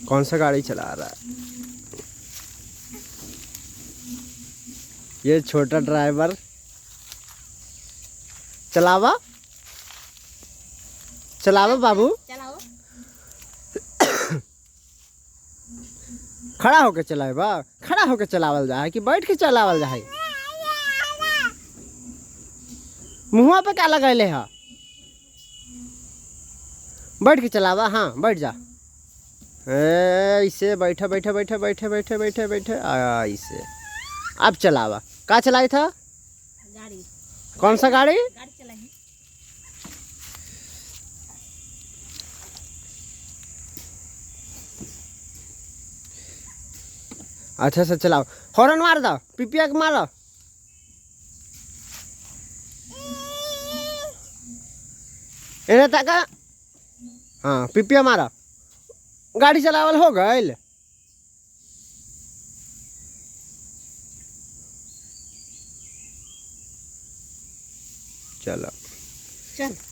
कौन सा गाड़ी चला रहा है ये छोटा ड्राइवर? चलावा चलावा बाबू, चलाओ। खड़ा होके चलाएबा? खड़ा होके चलावल जा है कि बैठ के चलावल जा है? मुँह पे क्या लगैले है? बैठ के चलावा। हाँ बैठ जा। ऐसे बैठा बैठा बैठा बैठे बैठे बैठे बैठे ऐसे। अब चलावा। का चलाई था? गाड़ी। कौन सा गाड़ी? गाड़ी चलाई। अच्छा से चलाओ। हॉर्न मार दो, पिपिया के मारो। इन्हें तक हाँ पिपिया मारो। गाड़ी चलावल हो गइल? चलो चल।